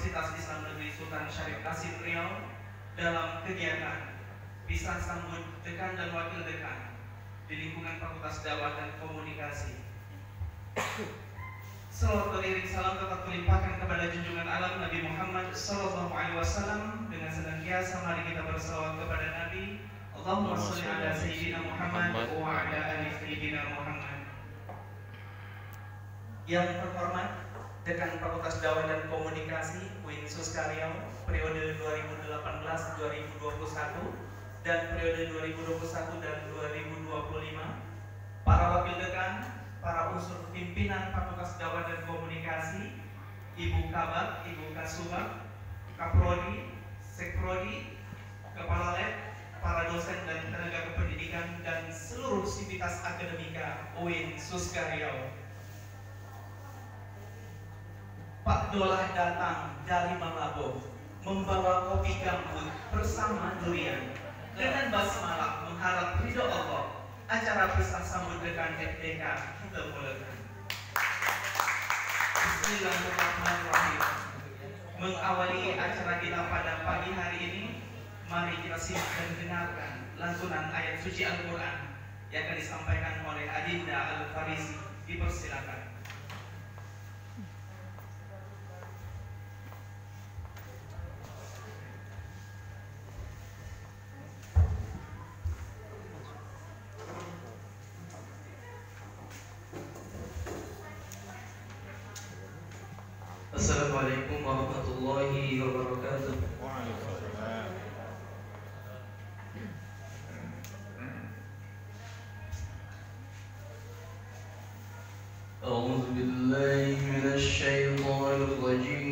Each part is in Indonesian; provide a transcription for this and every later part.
Universitas Islam Negeri Sultan Syarif Qasim Riau dalam kegiatan pisah sambut dekan dan wakil dekan di lingkungan Fakultas Dakwah dan Komunikasi. Salawat beriring salam tetap terlimpahkan kepada junjungan alam Nabi Muhammad SAW. Dengan senantiasa mari kita bersalawat kepada Nabi. Allahumma sholli ala sayyidina Muhammad wa ala ali sayyidina Muhammad. Yang terhormat Dekan Fakultas Dakwah dan Komunikasi UIN Suska Riau periode 2018-2021 dan periode 2021 dan 2025, para wakil dekan, para unsur pimpinan Fakultas Dakwah dan Komunikasi, Ibu Kabak, Ibu Kasubag, Kaprodi, Sekprodi, Kepala Lab, para dosen dan tenaga kependidikan dan seluruh sivitas akademika UIN Suska Riau. Pak Dolah datang dari Mamabo membawa kopi gambut bersama durian dengan basmalah mengharap ridho Allah. Acara pisah sambut dekan FDK kita mulakan. Bismillahirrahmanirrahim. Mengawali acara kita pada pagi hari ini, mari kita simak dan dengarkan lantunan ayat suci Al-Quran yang akan disampaikan oleh Adinda Al-Farisi. Dipersilakan. Assalamualaikum warahmatullahi wabarakatuh. Waalaikumsalam. A'udzu billahi minasy syaithanir rajim.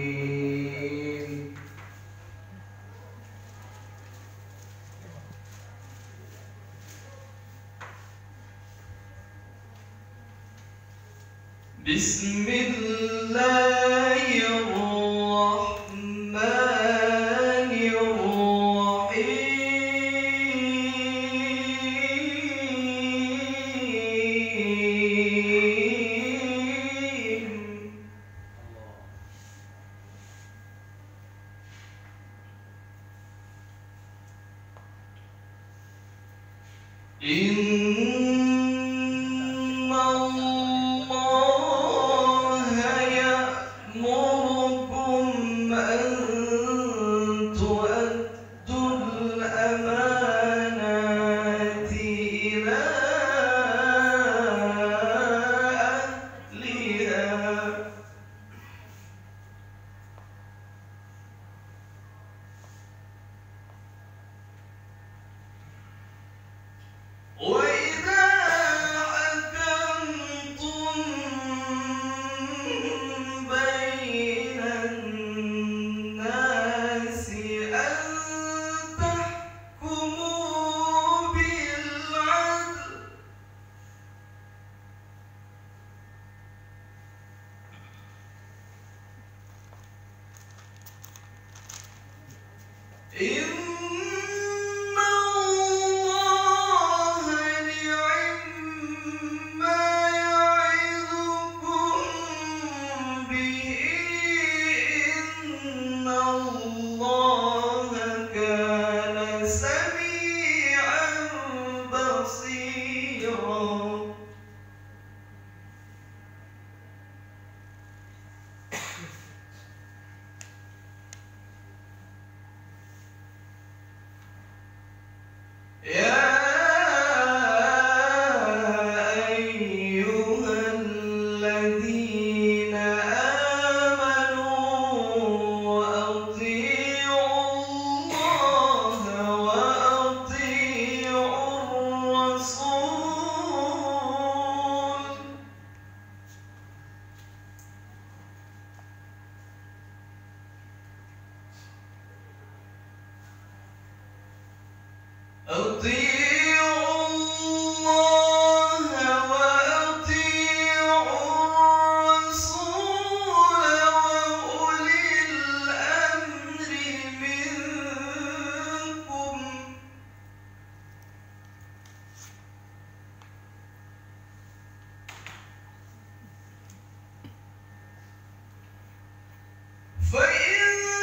فإن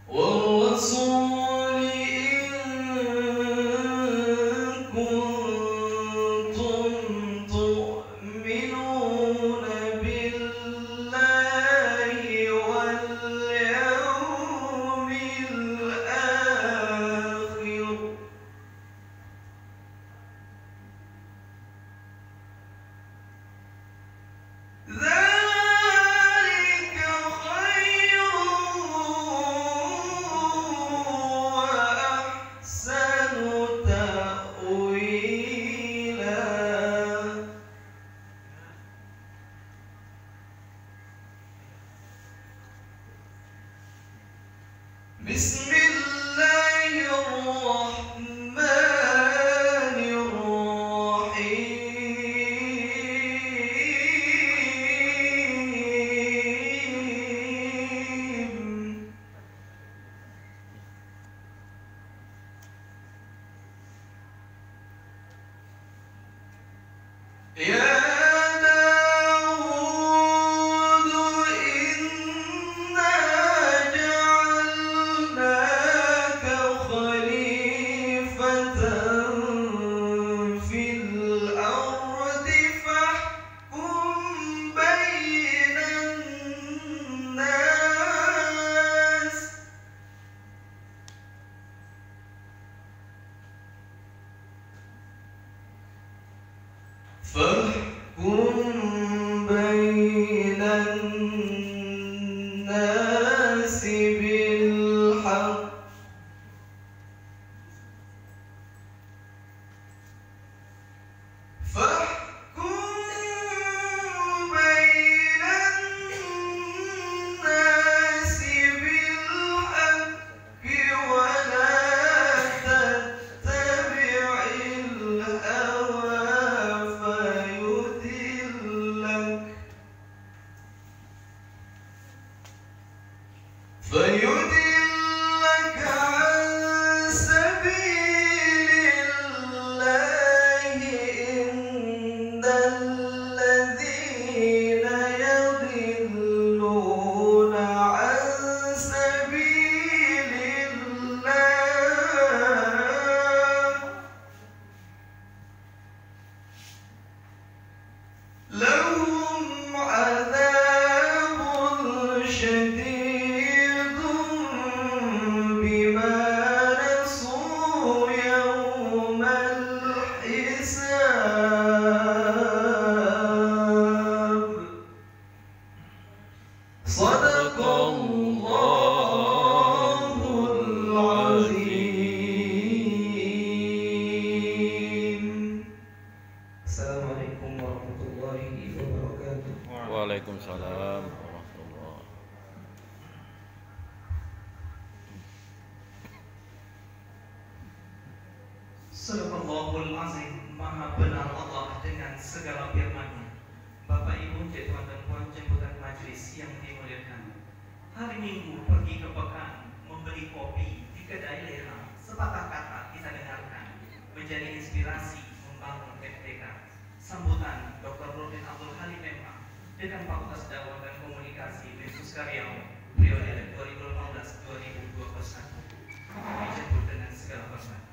والرسول إن كنتم تؤمنون بالله واليوم الآخر ذلك خير وأحسن تأويلا. بسم الله الرحمن الرحيم. يا داود إنا جعلناك خليفة في الأرض فاحكم بين الناس بالحق ولا تتبع الهوى فيدلك عن سبيل الله. إن الذين يضلون عن سبيل الله لهم عذاب شديد بما نسوا يوم الحساب. صدق الله العظيم. Assalamualaikum warahmatullahi wabarakatuh. Waalaikumsalam warahmatullahi. Sadaqallahul azim. Maha benar Allah dengan segala firman-Nya. Bapak Ibu, tuan dan puan jemputan majelis yang dimuliakan. Hari Minggu pergi ke pekan membeli kopi di kedai leha. Sepatah kata kita dengarkan menjadi inspirasi membangun FTK. Sambutan Dr. Nurdin Abdul Halim Memang, Dekan Fakultas Dakwah dan Komunikasi Universitas Riau, periode 2015-2021. Dijemput dengan segala hormat.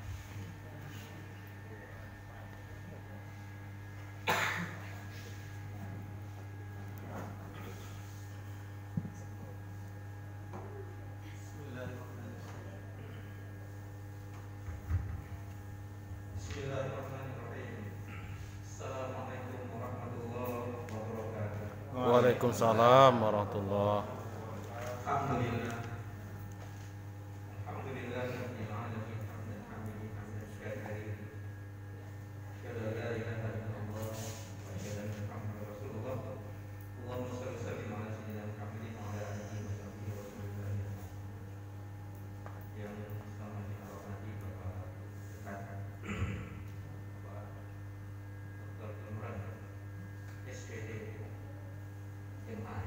Bismillahirrahmanirrahim. Assalamualaikum warahmatullahi wabarakatuh. Waalaikumsalam warahmatullahi. Alhamdulillah. Alhamdulillah rabbil alamin. Hamdan hamidan syakira. Syada la ilaha illallah wa syada anna Muhammadar Rasulullah. Allahumma shalli wa sallim ala sayyidina Muhammadin wa ala alihi wa sahbihi wa sallam. Yang sangat dihormati Bapak Dekan Bapak Dr. Imran SPD MA,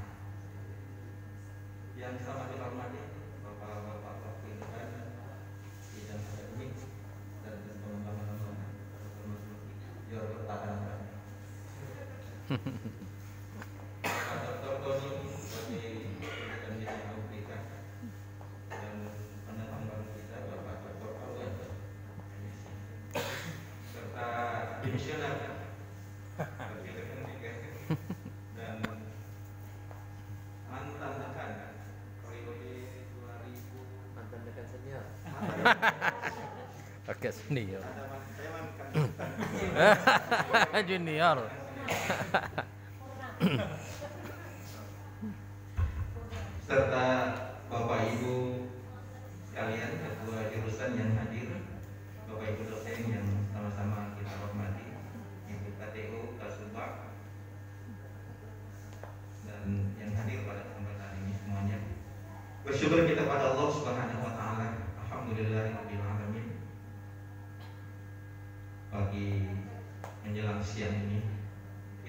yang sangat dihormati Bapak-bapak wakil dekan bidang akademik dan pengembangan lembaga termasuk Dewan Pertahanan. Pak Dr. Tony sebagai dekan bidang Afrika dan demisioner kan. Dan mantan dekan kan, periode 2000 Mantan dekan senior. Oke, senior. saya mantan Junior. serta Bapak Ibu sekalian ketua jurusan yang hadir, Bapak Ibu dosen yang sama-sama kita hormati, Ibu KTU, Kasubag, dan yang hadir pada kesempatan ini semuanya. Bersyukur kita pada Allah Subhanahu wa taala. Alhamdulillahirabbil alamin. Pagi menjelang siang ini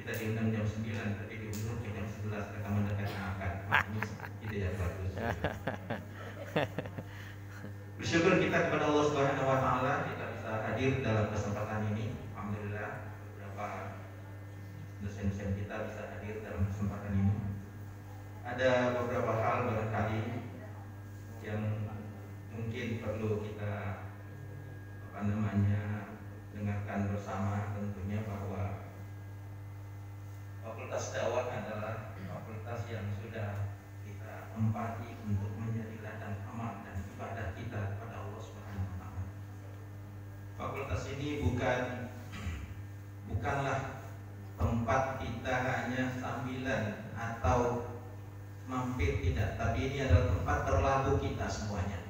kita diundang jam 9 tapi diundur ke jam 11 karena mendekati akad. Itu ya bagus. Bersyukur kita kepada Allah Subhanahu wa taala kita bisa hadir dalam kesempatan ini. Alhamdulillah beberapa dosen-dosen kita bisa hadir dalam kesempatan ini. Ada beberapa hal barangkali yang mungkin perlu kita dengarkan bersama, tentunya bahwa Fakultas Dakwah adalah fakultas yang sudah kita empati untuk menjadi ladang amal dan ibadah kita kepada Allah Subhanahu wa taala. Fakultas ini bukanlah tempat kita hanya sambilan atau mampir, tidak, tapi ini adalah tempat berlabuh kita semuanya.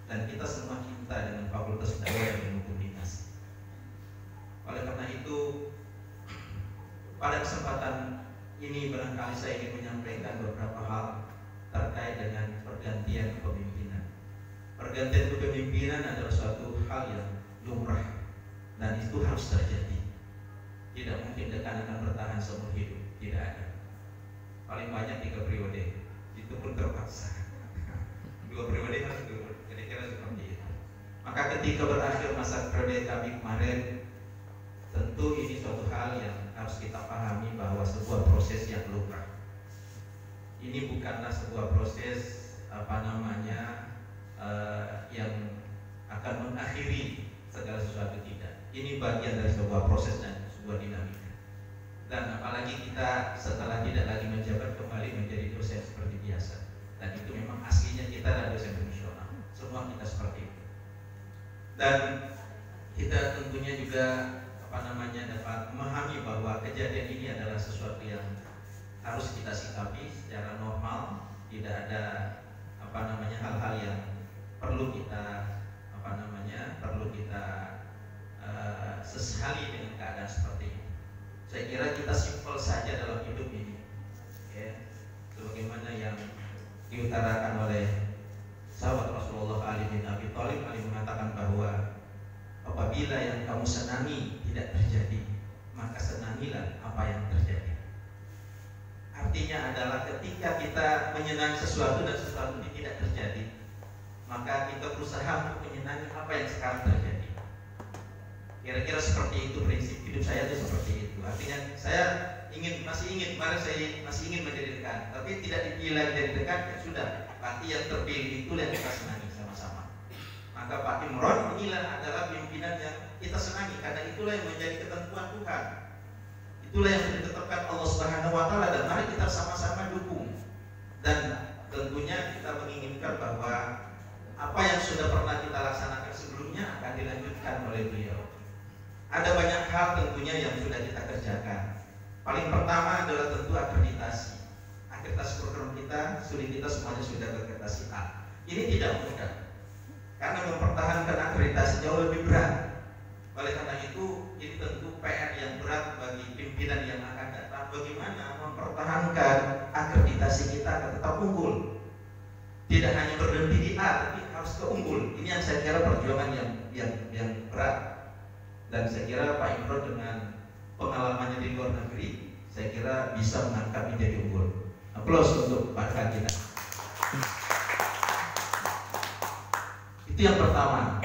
Dan kita semua cinta dengan Fakultas Dakwah dan Ilmu Komunikasi. Oleh karena itu, pada kesempatan ini barangkali saya ingin menyampaikan beberapa hal terkait dengan pergantian kepemimpinan. Pergantian kepemimpinan adalah suatu hal yang lumrah dan itu harus terjadi. Tidak mungkin dekan akan bertahan seumur hidup, tidak ada. Paling banyak 3 periode, itu pun terpaksa. 2 periode harus dulu, kira-kira seperti itu. Maka ketika berakhir masa periode kami kemarin, tentu ini suatu hal yang harus kita pahami bahwa sebuah proses yang lumrah. Ini bukanlah sebuah proses yang akan mengakhiri segala sesuatu, tidak. Ini bagian dari sebuah proses dan sebuah dinamika. Dan apalagi kita setelah tidak lagi menjabat kembali menjadi dosen seperti biasa. Dan itu memang aslinya kita adalah dosen profesional. Semua kita seperti itu. Dan kita tentunya juga dapat memahami bahwa kejadian ini adalah sesuatu yang harus kita sikapi secara normal. Tidak ada hal-hal yang perlu kita sesali dengan keadaan seperti ini. Saya kira kita simpel saja dalam hidup ini, ya, sebagaimana yang diutarakan oleh sahabat Rasulullah Ali bin Abi Thalib. Ali mengatakan bahwa apabila yang kamu senangi tidak terjadi, maka senangilah apa yang terjadi. Artinya adalah ketika kita menyenangi sesuatu dan sesuatu ini tidak terjadi, maka kita berusaha untuk menyenangi apa yang sekarang terjadi. Kira-kira seperti itu prinsip hidup saya itu seperti itu. Artinya saya masih ingin menjadi dekan, tapi tidak dipilih menjadi dekan, ya sudah. Berarti yang terpilih itu yang kita senangi sama-sama. Maka Pak Imron inilah adalah pimpinan yang kita senangi, karena itulah yang menjadi ketentuan Tuhan. Itulah yang ditetapkan Allah Subhanahu wa taala, dan mari kita sama-sama dukung. Dan tentunya kita menginginkan bahwa apa yang sudah pernah kita laksanakan sebelumnya akan dilanjutkan oleh beliau. Ada banyak hal tentunya yang sudah kita kerjakan. Paling pertama adalah tentu akreditasi. Akreditasi program kita, studi kita semuanya sudah berakreditasi A. Ini tidak mudah, karena mempertahankan akreditasi jauh lebih berat. Oleh karena itu, ini tentu PR yang berat bagi pimpinan yang akan datang. Bagaimana mempertahankan akreditasi kita agar tetap unggul. Tidak hanya berhenti di A, tapi harus ke unggul. Ini yang saya kira perjuangan yang berat. Dan saya kira Pak Imron dengan pengalamannya di luar negeri, saya kira bisa mengangkat menjadi unggul. Aplaus untuk Pak Kandidat. Itu yang pertama.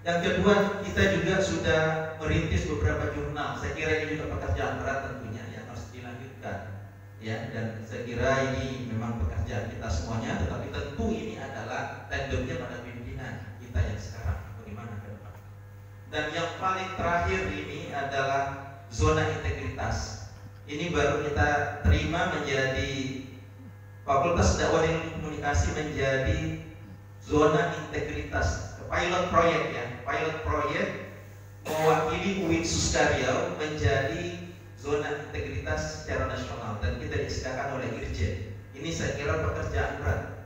Yang kedua, kita juga sudah merintis beberapa jurnal. Saya kira ini juga pekerjaan berat tentunya yang harus dilanjutkan. Ya, dan saya kira ini memang pekerjaan kita semuanya, tetapi tentu ini adalah tandemnya pada pimpinan kita yang sekarang. Bagaimana ke depan? Dan yang paling terakhir ini adalah zona integritas. Ini baru kita terima menjadi Fakultas Dakwah dan Komunikasi menjadi zona integritas. Pilot proyek ya, pilot proyek mewakili UIN Sustaria menjadi zona integritas secara nasional dan kita disediakan oleh Irjen. Ini saya kira pekerjaan berat.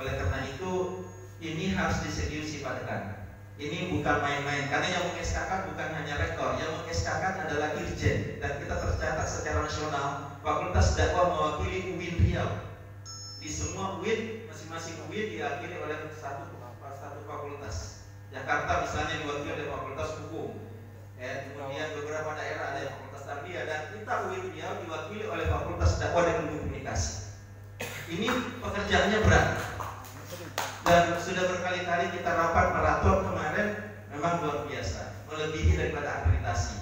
Oleh karena itu ini harus diseriusi padakan. Ini bukan main-main karena yang meng-SK-kan bukan hanya rektor, yang meng-SK-kan adalah Irjen dan kita tercatat secara nasional. Fakultas Dakwah mewakili UIN Riau. Di semua UIN, masing-masing UIN diwakili oleh satu fakultas. Jakarta misalnya diwakili oleh Fakultas Hukum. Kemudian beberapa daerah ada yang Fakultas Tarbiyah dan kita UIN Riau diwakili oleh Fakultas Dakwah dan Komunikasi. Ini pekerjaannya berat. Dan sudah berkali-kali kita rapat maraton kemarin, memang luar biasa, melebihi daripada akreditasi.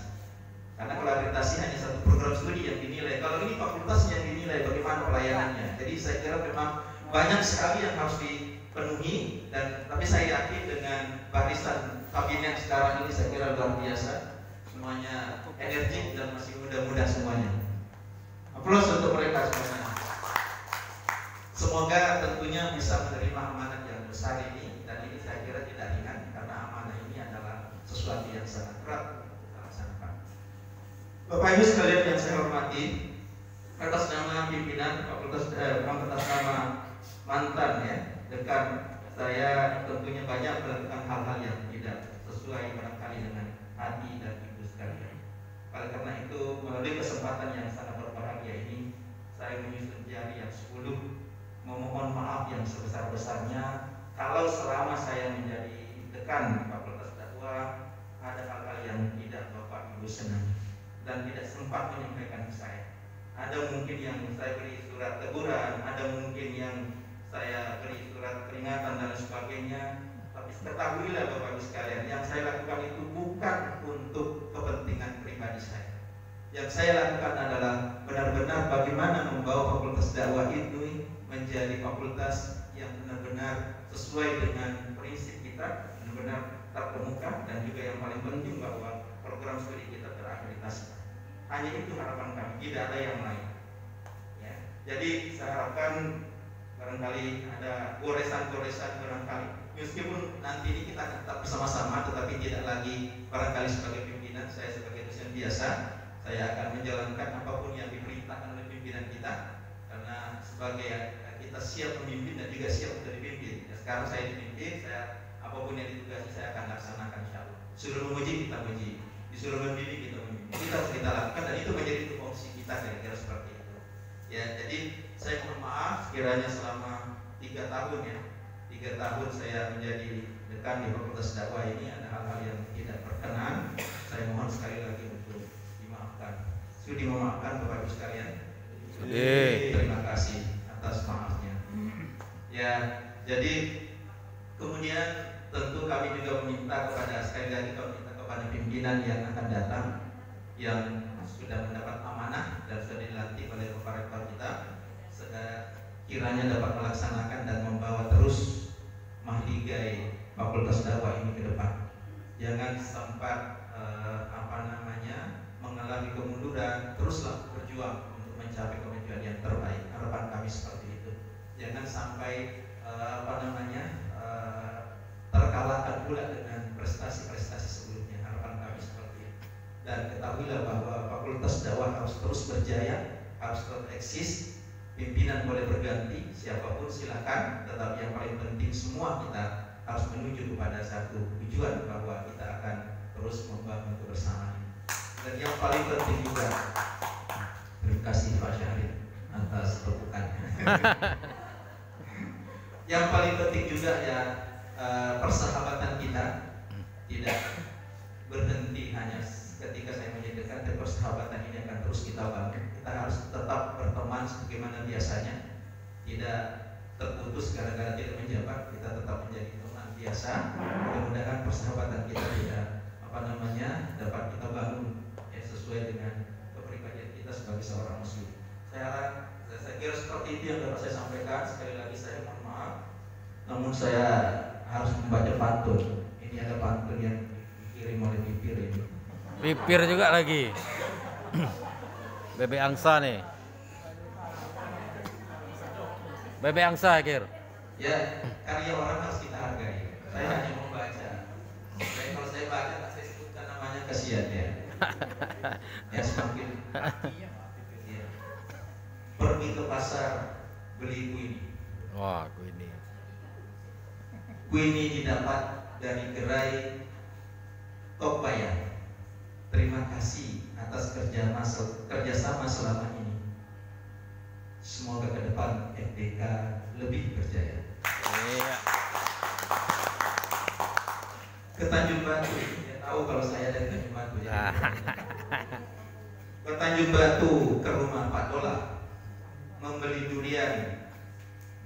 Karena kalau akreditasi hanya satu program studi yang dinilai, kalau ini fakultas yang dinilai bagaimana pelayanannya. Jadi saya kira memang banyak sekali yang harus dipenuhi, dan tapi saya yakin dengan barisan kabinet sekarang ini saya kira luar biasa, semuanya energik dan masih muda-muda semuanya. Aplaus untuk mereka semuanya. Semoga tentunya bisa menerima amanat yang besar ini, dan ini saya kira tidak ringan karena amanah ini adalah sesuatu yang sangat berat untuk kita laksanakan. Bapak Ibu sekalian yang saya hormati, atas nama pimpinan fakultas, atas nama mantan ya dekan, saya tentunya banyak melakukan hal-hal yang tidak sesuai barangkali dengan hati dan ibu sekalian. Oleh karena itu melalui kesempatan yang sangat berbahagia ini, saya menyusun jari yang 10 memohon maaf yang sebesar-besarnya kalau selama saya menjadi dekan Fakultas Dakwah ada hal-hal yang tidak Bapak Ibu senang dan tidak sempat menyampaikan ke saya. Ada mungkin yang saya beri surat teguran, ada mungkin yang saya beri surat peringatan dan sebagainya. Tapi ketahuilah Bapak Ibu sekalian, yang saya lakukan itu bukan untuk kepentingan pribadi saya. Yang saya lakukan adalah benar-benar bagaimana membawa Fakultas Dakwah itu menjadi fakultas yang benar-benar sesuai dengan prinsip kita, benar-benar terkemuka, dan juga yang paling penting bahwa program studi kita terakreditasi. Hanya itu harapan kami, tidak ada yang lain. Ya. Jadi saya harapkan barangkali ada goresan-goresan barangkali. Meskipun nanti ini kita akan tetap bersama-sama, tetapi tidak lagi barangkali sebagai pimpinan, saya sebagai dosen biasa, saya akan menjalankan apapun yang diperintahkan oleh pimpinan kita, karena sebagai kita siap memimpin dan juga siap untuk dipimpin. Ya, sekarang saya dipimpin, saya apapun yang ditugasi saya akan laksanakan insyaallah. Disuruh memuji kita muji, disuruh mendidik kita mendidik. Kita harus kita lakukan dan itu menjadi tupoksi kita, kira-kira seperti itu. Ya, jadi saya mohon maaf sekiranya selama 3 tahun ya, 3 tahun saya menjadi dekan di Fakultas Dakwah ini ada hal-hal yang tidak berkenan. Saya mohon sekali lagi untuk dimaafkan. Sudah memaafkan Bapak Ibu sekalian. Terima kasih atas maafnya. Ya, jadi kemudian tentu kami juga meminta kepada, sekali lagi kami minta kepada pimpinan yang akan datang, yang sudah mendapat amanah dan sudah dilantik oleh Bapak Rektor kita, kiranya dapat melaksanakan dan membawa terus mahligai Fakultas Dakwah ini ke depan. Jangan sempat mengalami kemunduran, teruslah berjuang untuk mencapai kemajuan yang terbaik. Harapan kami seperti itu. Jangan sampai terkalahkan pula dengan prestasi-prestasi sebelumnya. Harapan kami seperti itu. Dan ketahuilah bahwa Fakultas Dakwah harus terus berjaya, harus terus eksis. Pimpinan boleh berganti, siapapun silakan, tetapi yang paling penting semua kita harus menuju kepada satu tujuan bahwa kita akan terus membangun kebersamaan. Dan yang paling penting juga, terima kasih Pak Syahrin atas tepukannya. Yang paling penting juga ya, persahabatan kita tidak berhenti hanya ketika saya menjadikan, persahabatan ini akan terus kita bangun. Kita harus tetap berteman sebagaimana biasanya, tidak terputus gara-gara tidak menjabat. Kita tetap menjadi teman biasa. Mudah-mudahan persahabatan kita tidak dapat kita bangun ya, sesuai dengan kepribadian kita sebagai seorang muslim. Saya kira seperti itu yang dapat saya sampaikan. Sekali lagi saya mohon maaf, namun saya harus membaca pantun. Ini ada pantun yang kirim oleh Pipir ini. Pipir juga lagi. Bebek angsa nih. Bebek angsa, Kir. Ya, karya orang harus kita hargai. Saya hanya membaca. Kalau saya baca, tak saya sebutkan namanya, kasihan ya. Ya semakin ya. Pergi ke pasar beli kuini. Wah, ini. Kuini didapat dari gerai Tokbaya. Terima kasih atas kerjasama selama ini. Semoga ke depan FDK lebih berjaya. Iya. Ke Tanjung Batu, ya tahu kalau saya dari Tanjung Batu ya. Ke Tanjung Batu, ke rumah Pak Dola, membeli durian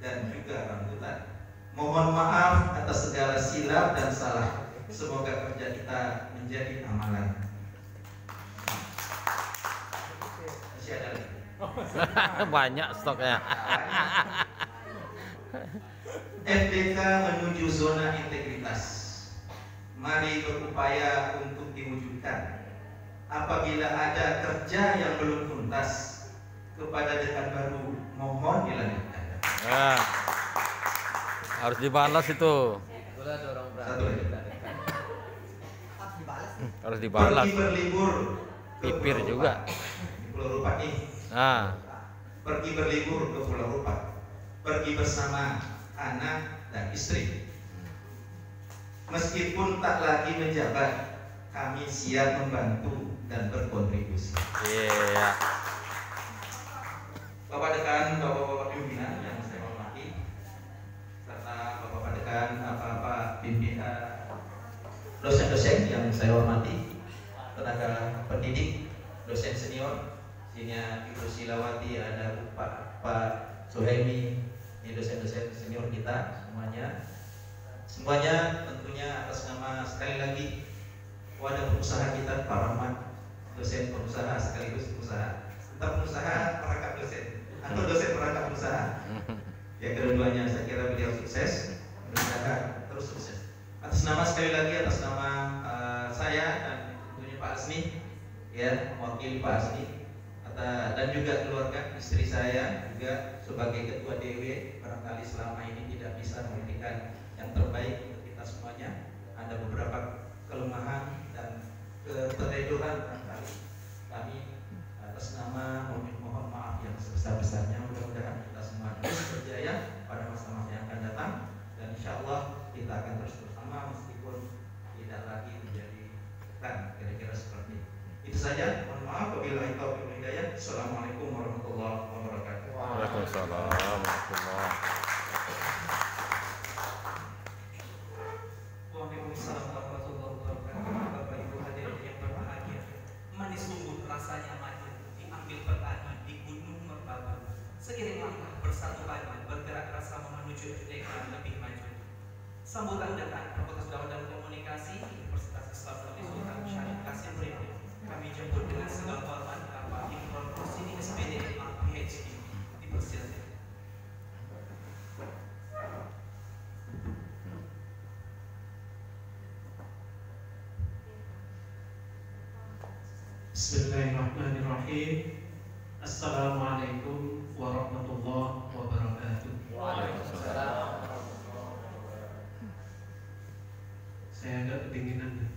dan juga rambutan. Mohon maaf atas segala silap dan salah. Semoga kerja kita menjadi amalan. Masih ada lagi. Banyak stoknya. FDK menuju zona integritas. Mari berupaya untuk diwujudkan. Apabila ada kerja yang belum tuntas, kepada dekan baru mohon dilanjutkan. Nah, harus dibalas itu. Satu lagi. Harus dibalas. Pergi berlibur ke Pipir Pulau juga. Rupat. Di Pulau Rupat nih. Nah, Pergi berlibur ke Pulau Rupat. Pergi bersama anak dan istri. Meskipun tak lagi menjabat, kami siap membantu dan berkontribusi. iya. Bapak dekan, bapak-bapak pimpinan yang saya hormati, serta bapak dekan, bapak pimpinan, dosen-dosen yang saya hormati, tenaga pendidik, dosen senior, sini Ibu Silawati, ada Pak Suhaimi, ini dosen-dosen senior kita semuanya. Semuanya tentunya atas nama sekali lagi wadah pengusaha kita, Pak Rahmat, dosen pengusaha sekaligus pengusaha, tetap pengusaha perangkat dosen atau dosen perangkat pengusaha. Ya, keduanya saya kira beliau sukses, mudah-mudahan terus sukses. Atas nama sekali lagi atas nama saya dan tentunya Pak Asni, ya mewakili Pak Asni dan juga keluarga istri saya juga sebagai ketua DW, barangkali selama ini tidak bisa memberikan yang terbaik untuk kita semuanya. Ada beberapa kelemahan dan keteledoran barangkali. Kami atas nama mohon maaf yang sebesar-besarnya. Mudah-mudahan kita semua terus berjaya pada masa-masa yang akan datang, dan insya Allah kita akan terus bersama meskipun tidak lagi menjadi rekan, kira-kira seperti itu saja. Mohon maaf wabillahi taufiq wal hidayah. Assalamualaikum warahmatullahi wabarakatuh. Waalaikumsalam warahmatullahi. Waalaikumsalam warahmatullahi wabarakatuh. Bapak Ibu hadirin yang berbahagia, manis sungguh rasanya maju diambil petani di Gunung Merbabu. Seiring langkah bersatu padu bergerak rasa menuju FDK lebih maju. Sambutan datang Fakultas Dakwah dan Komunikasi Universitas Islam Negeri Sultan Syarif Qasim Rindu. Kami jemput dengan segala hormat Bapak Imron Rosini SPD PhD, dipersilakan. Bismillahirrahmanirrahim. Assalamualaikum warahmatullahi wabarakatuh. Waalaikumsalam. Saya agak kedinginan.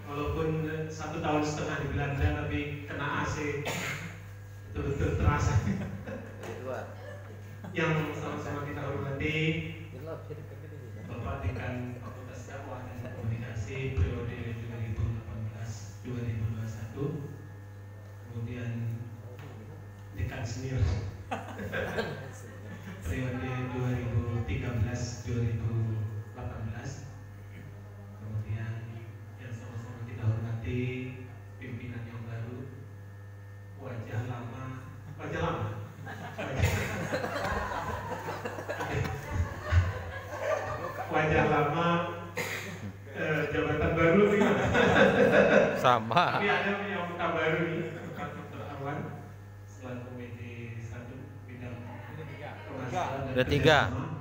Walaupun 1,5 tahun di Belanda, tapi kena AC betul-betul terasa. Yang sama-sama kita hormati Bapak Dekan Fakultas Dakwah dan Komunikasi periode 2018-2021, kemudian Dekan Senior periode 2013-2018, kemudian yang sama-sama kita hormati pimpinan yang baru, wajah lama, jabatan baru gimana? Sama. Tapi ada yang muka baru nih, Pak Dr. Awan selaku WD 1 bidang pemasaran dan Ada 3. kerjasama.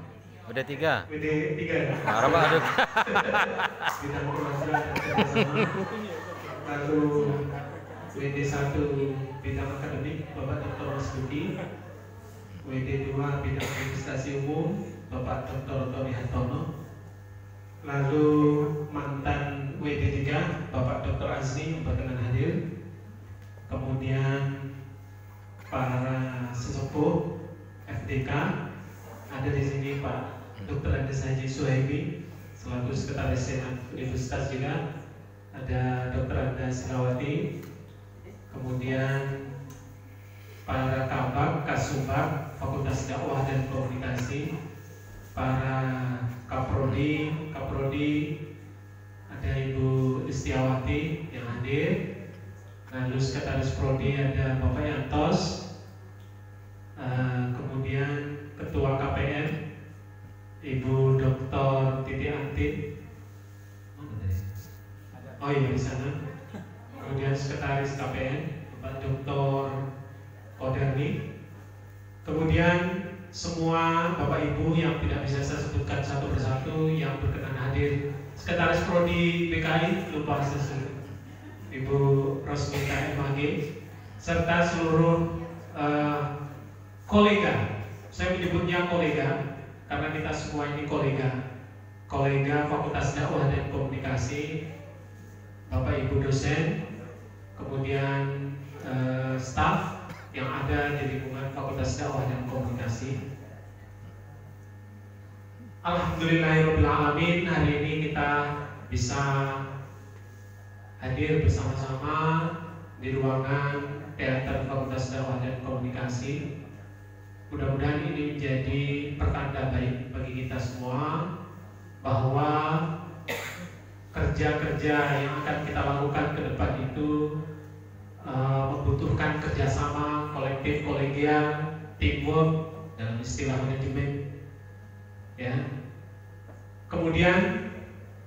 Udah 3. WD 3 ya. Marah Pak, aduh. Bidang kemajuan dan kerjasama. Lalu WD 1 bidang akademik Bapak Dr. Mas Duki. WD 2 bidang administrasi umum Bapak Dr. Tony Hartono. Lalu mantan WD 3 Bapak Dr. Azmi yang berkenan hadir. Kemudian para sesepuh FDK ada di sini Pak Dr. Andes Haji Suhaimi selaku Sekretaris Senat Universitas juga, ada Dr. Anda Silawati, kemudian para Kabak, Kasubag, Fakultas Dakwah dan Komunikasi, para Kaprodi, ada Ibu Istiawati yang hadir, lalu Sekretaris Prodi ada Bapak Yantos, kemudian Ketua KPN Ibu Dr. Titi Antin, oh iya di sana, kemudian Sekretaris KPN Bapak Dr. Koderni, kemudian semua Bapak Ibu yang tidak bisa saya sebutkan satu persatu yang berkenan hadir, Sekretaris Prodi BKI lupa saya Ibu Rosmita MAG, serta seluruh kolega. Saya menyebutnya kolega karena kita semua ini kolega Fakultas Dakwah dan Komunikasi, Bapak Ibu dosen, kemudian staf yang ada di lingkungan Fakultas Dakwah dan Komunikasi. Alhamdulillahirobbilalamin, hari ini kita bisa hadir bersama-sama di ruangan Teater Fakultas Dakwah dan Komunikasi. Mudah-mudahan ini menjadi pertanda baik bagi kita semua bahwa kerja-kerja yang akan kita lakukan ke depan itu membutuhkan kerjasama kolektif, kolegial, teamwork dalam istilah manajemen. Ya. Kemudian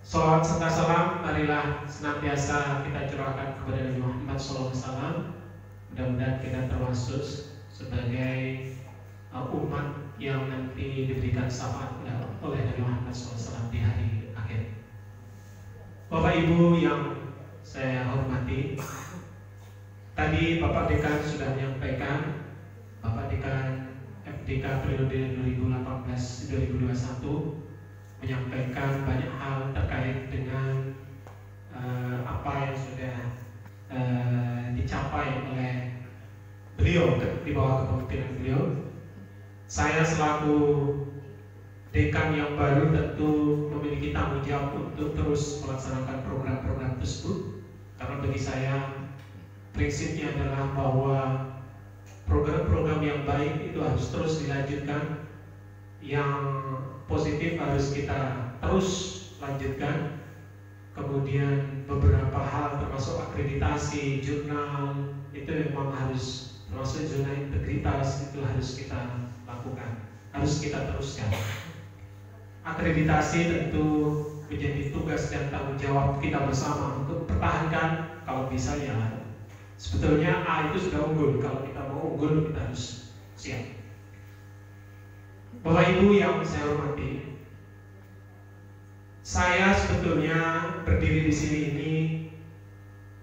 sholawat serta salam marilah senantiasa kita curahkan kepada Nabi Muhammad SAW. Mudah-mudahan kita termasuk sebagai umat yang nanti diberikan syafaat oleh Nabi Muhammad SAW di hari akhir. Bapak Ibu yang saya hormati, tadi Bapak Dekan sudah menyampaikan, Bapak Dekan FDK periode 2018-2021 menyampaikan banyak hal terkait dengan apa yang sudah dicapai oleh beliau di bawah kepemimpinan beliau. Saya selaku dekan yang baru tentu memiliki tanggung jawab untuk terus melaksanakan program-program tersebut, karena bagi saya prinsipnya adalah bahwa program-program yang baik itu harus terus dilanjutkan, yang positif harus kita terus lanjutkan. Kemudian beberapa hal termasuk akreditasi, jurnal itu memang harus, termasuk zona integritas itu harus kita lakukan, harus kita teruskan. Akreditasi tentu menjadi tugas dan tanggung jawab kita bersama untuk pertahankan. Kalau bisa ya, sebetulnya A itu sudah unggul, kalau kita mau unggul kita harus siap. Bapak Ibu yang saya hormati, saya sebetulnya berdiri di sini ini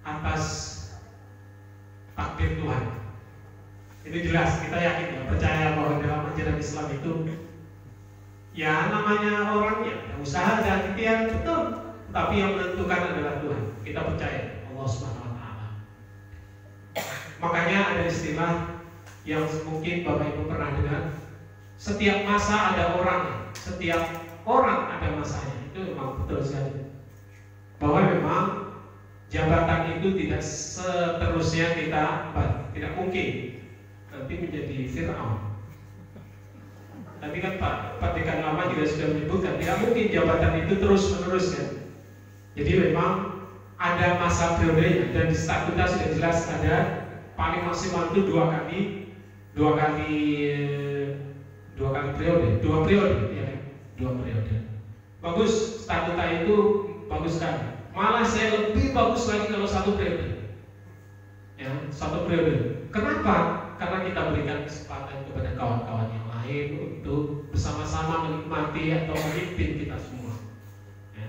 atas takdir Tuhan. Itu jelas, kita yakin ya, percaya bahwa dalam ajaran Islam itu ya namanya orang ya usaha dan ikhtiar betul, tapi yang menentukan adalah Tuhan. Kita percaya Allah Subhanahu wa taala. Makanya ada istilah yang mungkin Bapak Ibu pernah dengar, setiap masa ada orang, setiap orang ada masanya. Itu memang betul sekali. Bahwa memang jabatan itu tidak seterusnya kita tidak mungkin nanti menjadi Fir'aun. Tadi kan Pak Dekan lama juga sudah menyebutkan tidak mungkin jabatan itu terus menerus kan. Jadi memang ada masa periodenya, dan di statuta sudah jelas ada paling maksimal itu dua kali periode ya, 2 periode. Bagus, statuta itu bagus kan. Malah saya lebih bagus lagi kalau 1 periode. Ya, 1 periode. Kenapa? Karena kita berikan kesempatan kepada kawan-kawan yang lain. lain untuk bersama-sama menikmati atau memimpin kita semua. Ya.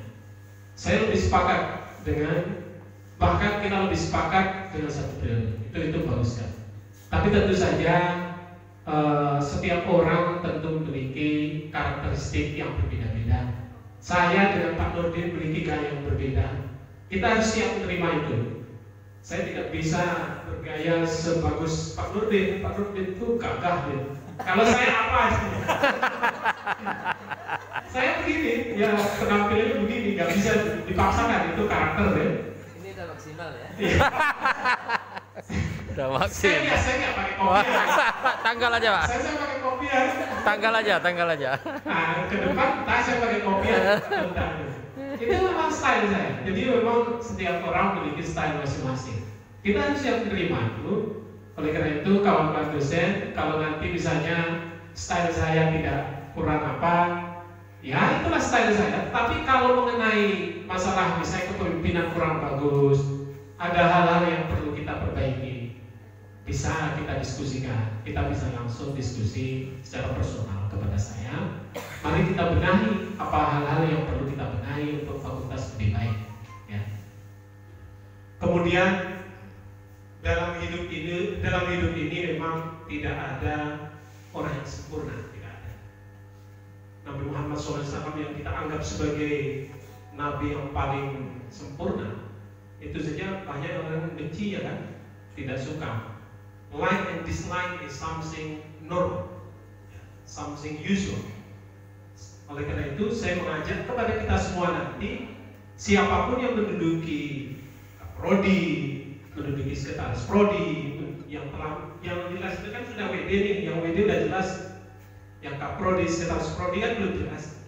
Saya lebih sepakat dengan, bahkan kita lebih sepakat dengan satu periode. Itu bagus kan. Tapi tentu saja setiap orang tentu memiliki karakteristik yang berbeda-beda. Saya dengan Pak Nurdin memiliki gaya yang berbeda. Kita harus siap menerima itu. Saya tidak bisa bergaya sebagus Pak Nurdin. Pak Nurdin itu gagah ya. Kalau saya apa aja? Saya begini, ya penampilannya begini, nggak bisa dipaksakan, itu karakter ya. Ini udah maksimal ya. Udah Saya maksimal. biasanya nggak pakai kopiah. Tanggal aja, Pak. Saya pakai kopiah. Tanggal aja. Nah, ke depan saya pakai kopiah. Itu memang style saya. Jadi memang setiap orang memiliki style masing-masing. Kita harus siap menerima itu. Oleh karena itu, kawan-kawan dosen, kalau nanti misalnya style saya tidak kurang apa, ya itulah style saya. Tapi kalau mengenai masalah misalnya kepemimpinan kurang bagus, ada hal-hal yang perlu kita perbaiki, bisa kita diskusikan. Kita bisa langsung diskusi secara personal kepada saya. Mari kita benahi apa hal-hal yang perlu kita benahi untuk fakultas lebih baik. Ya. Kemudian dalam hidup ini memang tidak ada orang yang sempurna, tidak ada. Nabi Muhammad SAW yang kita anggap sebagai nabi yang paling sempurna, itu saja banyak orang yang benci, ya kan, tidak suka. Like and dislike is something normal, something usual. Oleh karena itu saya mengajak kepada kita semua nanti, siapapun yang menduduki prodi, menduduki sekretaris prodi, yang jelas itu kan sudah WD nih, yang WD udah jelas, yang kaprodi, sekretaris prodi kan belum jelas.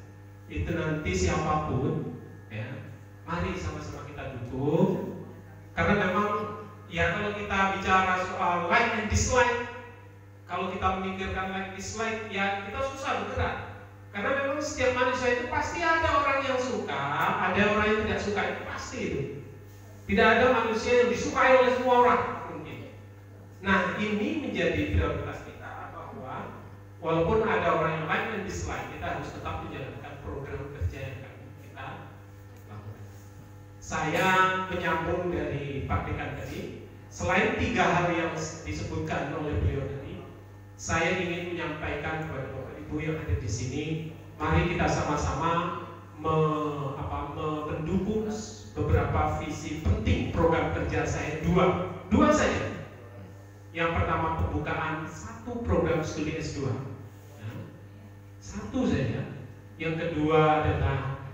Itu nanti siapapun, ya, mari sama-sama kita dukung, karena memang ya kalau kita bicara soal like and dislike, kalau kita memikirkan like dislike, ya kita susah bergerak. Karena memang setiap manusia itu pasti ada orang yang suka, ada orang yang tidak suka, itu pasti itu. Tidak ada manusia yang disukai oleh semua orang mungkin. Nah, ini menjadi prioritas kita bahwa walaupun ada orang yang like dan dislike, kita harus tetap menjalankan program kerja yang akan kita lakukan. Saya menyambung dari Pak Dekan tadi, selain 3 hal yang disebutkan oleh beliau tadi, saya ingin menyampaikan kepada Bapak Ibu yang ada di sini, mari kita sama-sama mendukung beberapa visi penting program kerja saya, dua saja. Yang pertama, pembukaan 1 program studi S2, ya, 1 saja. Yang kedua adalah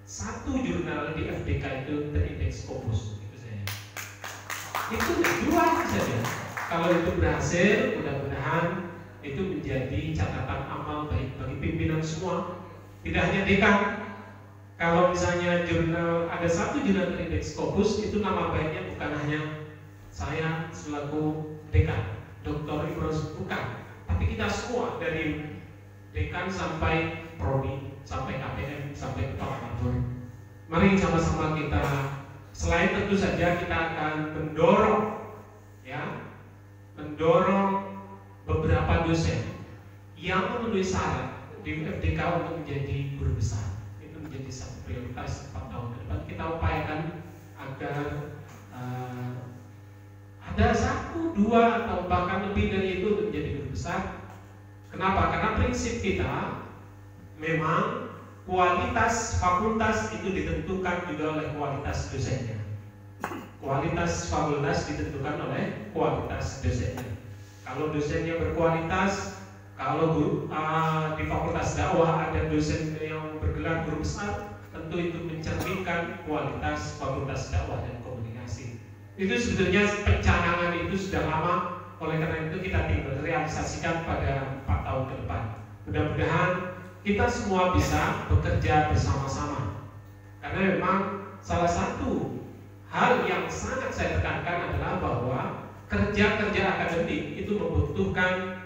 1 jurnal di FDK itu terindeks Scopus, itu saja. Itu 2 saja. Kalau itu berhasil, mudah-mudahan itu menjadi catatan amal baik bagi pimpinan semua, tidak hanya dekan. Kalau misalnya jurnal, ada 1 jurnal terindeks Scopus, itu nama baiknya bukan hanya saya selaku dekan, Dr. Ibrahim, bukan, tapi kita semua dari dekan sampai prodi, sampai KPM, sampai kepala kantor. Mari sama-sama kita, selain tentu saja kita akan mendorong beberapa dosen yang memenuhi syarat di FDK untuk menjadi guru besar. Menjadi satu prioritas 4 tahun ke depan. Kita upayakan agar ada 1, 2 atau bahkan lebih dari itu untuk menjadi guru besar. Kenapa? Karena prinsip kita memang kualitas fakultas itu ditentukan juga oleh kualitas dosennya. Kualitas fakultas ditentukan oleh kualitas dosennya. Kalau dosennya berkualitas, kalau di fakultas dakwah ada dosen yang bergelar guru besar, tentu itu mencerminkan kualitas fakultas dakwah dan komunikasi. Itu sebetulnya pencanangan itu sudah lama, oleh karena itu kita tinggal realisasikan pada 4 tahun ke depan. Mudah-mudahan kita semua bisa bekerja bersama-sama. Karena memang salah satu hal yang sangat saya tekankan adalah bahwa kerja-kerja akademik itu membutuhkan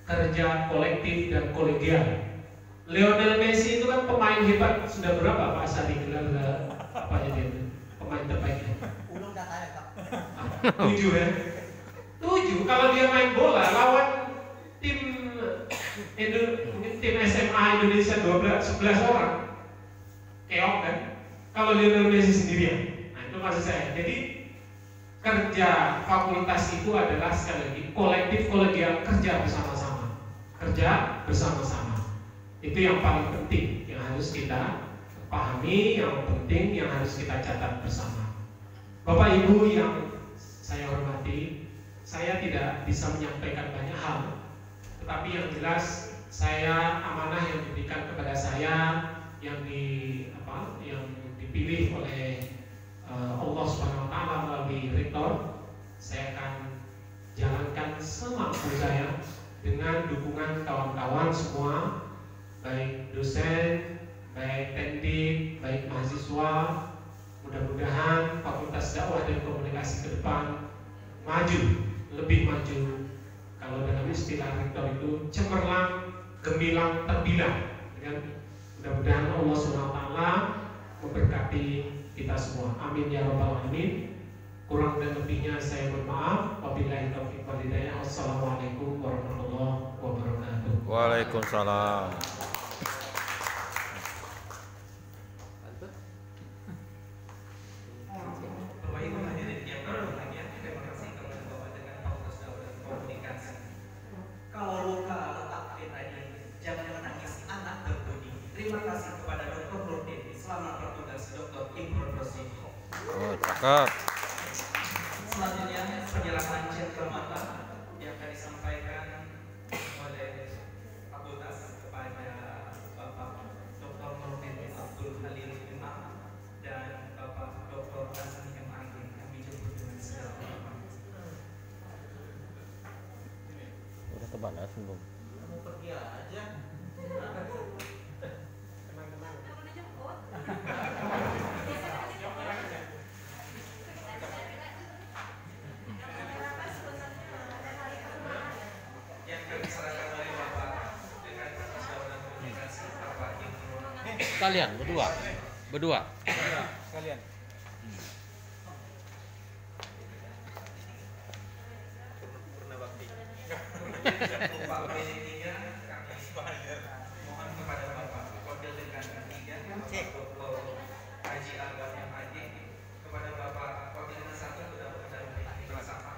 kerja kolektif dan kolegial. Lionel Messi itu kan pemain hebat, sudah berapa Pak Sadi gelar apa aja dia pemain terbaiknya? Ulung datanya Pak. 7 ya. 7 kalau dia main bola lawan tim Mungkin tim SMA Indonesia 11 orang, keok kan? Kalau Lionel Messi sendirian, nah itu maksud saya. Jadi kerja fakultas itu adalah sekali lagi kolektif kolegial, kerja bersama-sama, itu yang paling penting yang harus kita pahami, yang penting yang harus kita catat bersama. Bapak Ibu yang saya hormati, saya tidak bisa menyampaikan banyak hal, tetapi yang jelas saya amanah yang diberikan kepada saya yang dipilih oleh Allah Subhanahu wa taala melalui rektor, saya akan jalankan semampu saya dengan dukungan kawan-kawan semua, baik dosen, baik teknik, baik mahasiswa. Mudah-mudahan Fakultas Dakwah dan Komunikasi ke depan maju, lebih maju. Kalau dalam istilah rektor itu cemerlang, gemilang, terbilang. Mudah-mudahan Allah SWT memberkati kita semua. Amin ya rabbal alamin. Kurang dan lebihnya saya mohon maaf. Wabillahi taufiq wal hidayah. Wassalamualaikum warahmatullahi wabarakatuh. Waalaikumsalam. Bapak Ibu hadirin yang berbahagia, terima kasih kepada Bapak dengan Fakultas Dakwah dan Komunikasi. Kalau luka letak tadi, jangan menangis anak berbudi. Terima kasih kepada Dr. Nurdin. Selamat bertugas Dr. Imron Rosi. Oh, cakep. Selanjutnya penjelasan central mata yang akan disampaikan oleh fakultas kepada Bapak Dr. Nurdin Abdul Halil Imam dan Bapak Dr. Hasan M. Angin. Kami jemput dengan segala hormat. Udah kebalas belum? Mau pergi aja. Yang kami serahkan oleh Bapak dengan Fakultas Dakwah dan Komunikasi Bapak Imron. Kalian berdua. Kalian. Pak PD3 kami mohon kepada Bapak Wakil Dekan ketiga Bapak Dr. Haji Agam yang hadir, kepada Bapak Wakil Dekan 1 sudah berkendara bersama.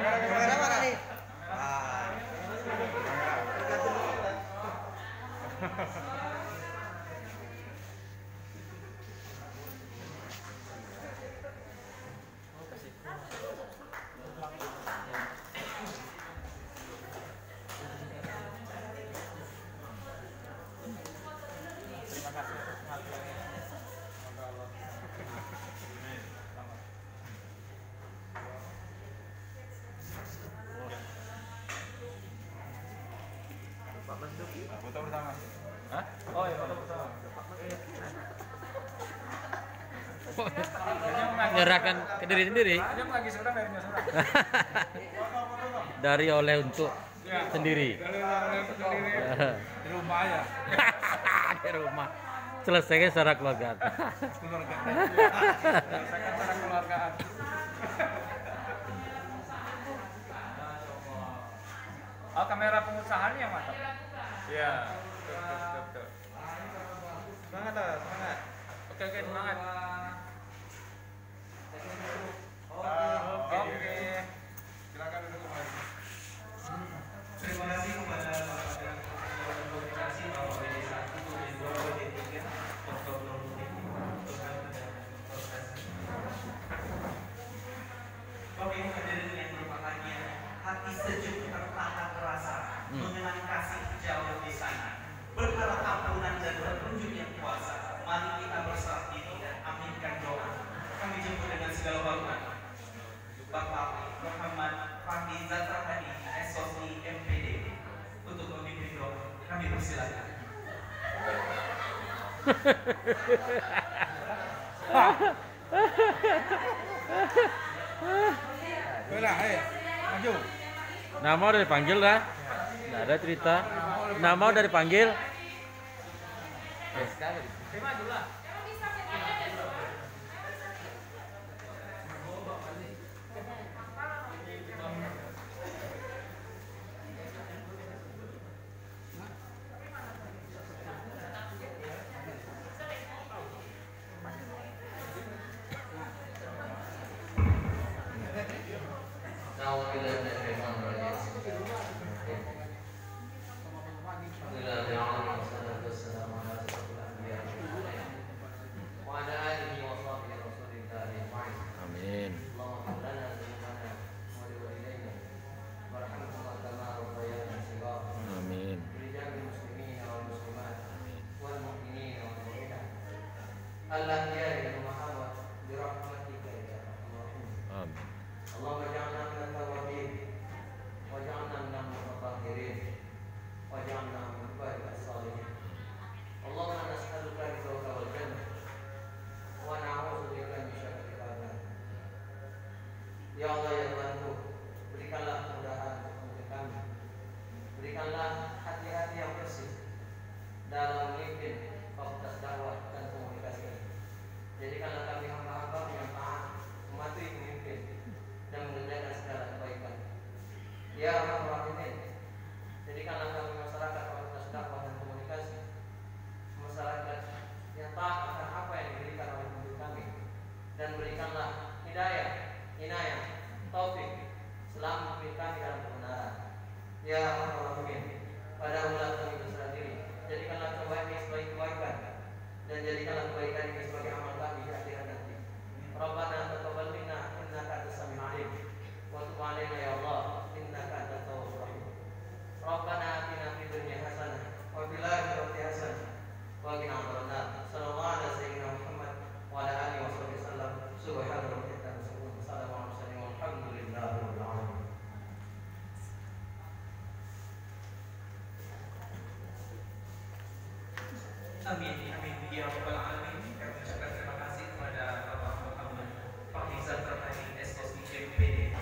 Kamera mana nih? Foto bersama. Hah? Oh ya, foto bersama. Menyerahkan ke diri sendiri. Dia lagi seorang dari seorang. Dari oleh untuk sendiri. Kalau orang sendiri di rumah ya. Di rumah. Selesaikan secara keluarga. Keluarga. Selesaikan secara keluargaan. Oh, kamera pengusahaan yang mantap. Iya. Betul. Semangat lah, semangat. Oke, semangat. Oke. Silakan duduk kembali. Terima kasih kepada Bapak Dekan Komunikasi Bapak PD1, PD2, PD3, Dr. Nurdin, Dr. Hasan. Bapak Ibu hadirin yang berbahagia, hati sejuk tertahan rasa mengenang kasih jauh di sana. Berharap ampunan dan petunjuk yang kuasa. Mari kita berserah diri dan aminkan doa. Kami jemput dengan segala hormat Bapak Muhammad Fahmi Zatra Hadi, SOSI MPD, untuk memimpin doa. Kami persilakan. Udah, ayo. Maju. Nama udah dipanggil dah. Nggak ada cerita. Nama udah dipanggil. Amin. Amin. Amin. اللهم اجعلنا من التوابين واجعلنا من المتطهرين واجعلنا من عبادك الصالحين اللهم نسألك رضاك والجنة ونعوذ بك من syarri العذاب. Ya Allah ya Tuhanku, berikanlah kemudahan untuk kami, berikanlah hati-hati yang bersih dalam memimpin fakultas dakwah dan komunikasi. Jadikanlah kami hamba-hamba yang taat, mematuhi pemimpin dan mengerjakan segala kebaikan. Ya Rahman Rahim, jadikanlah kami masyarakat fakultas dakwah dan komunikasi, masyarakat yang taat akan apa yang diberikan oleh pemimpin kami, dan berikanlah hidayah, inayah, taufik selama pemimpin kami dalam kebenaran. Ya Rahman Rahim, pada ulang kami berserah diri, jadikanlah kebaikan ini sebagai kebaikan, dan jadikanlah kebaikan ini sebagai amal kami di akhirat nanti. Rabbana taqabbal minna innaka antas samiul alim wa tub 'alaina ya Allah innaka antat tawwabur rahim. Rabbana atina fid dunya hasanah wa fil akhirati hasanah wa qina adzabannar. Sallallahu ala sayyidina Muhammad wa ala alihi wasallam. Subhana rabbika rabbil izzati amma yasifun wa alhamdulillahi rabbil alamin. Amin, amin, ya Rabbal Alamin. Kami ucapkan terima kasih kepada Bapak Muhammad Fahrizal Tertani SOSI MPD.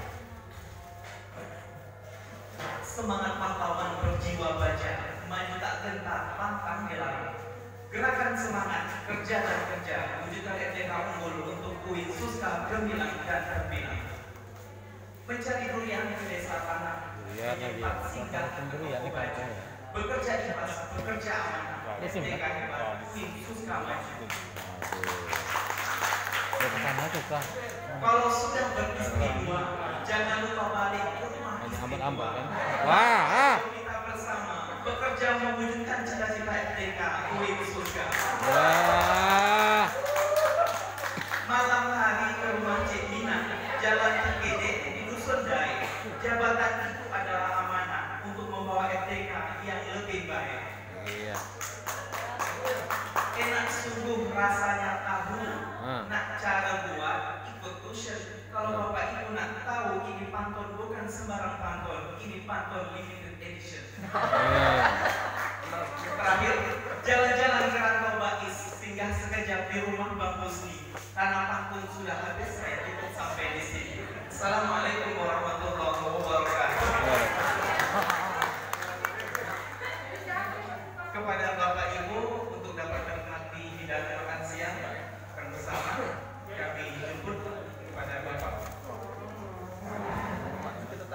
Semangat pahlawan berjiwa baja, maju tak gentar, pantang melarang. Gerakan semangat, kerja dan kerja, wujudkan RDK unggul untuk UIN, Suska, Gemilang, dan Terbilang. Mencari durian di desa tanah, menyimpan singgah ke toko baju. Bekerja ikhlas, bekerja amanah. SDK hebat, UIN, Suska maju. Kalau sudah beristri dua, jangan lupa balik ke rumah istri dua. Wah. Kita bersama bekerja mewujudkan cita-cita SDK UIN, Suska. Wah. Malam hari ke rumah Cik Mina, Jalan TGD di Dusun Dai. Jabatan itu adalah amanah untuk membawa SDK yang lebih baik. Iya. Enak sungguh rasanya tahu. Nak cara buat ikut tuition. Kalau bapak ibu nak tahu ini pantun bukan sembarang pantun, ini pantun limited edition. Terakhir, jalan-jalan ke Rantau Bais, singgah sekejap di rumah Bang Husni. Karena pantun sudah habis, saya tutup sampai di sini. Assalamualaikum warahmatullahi wabarakatuh.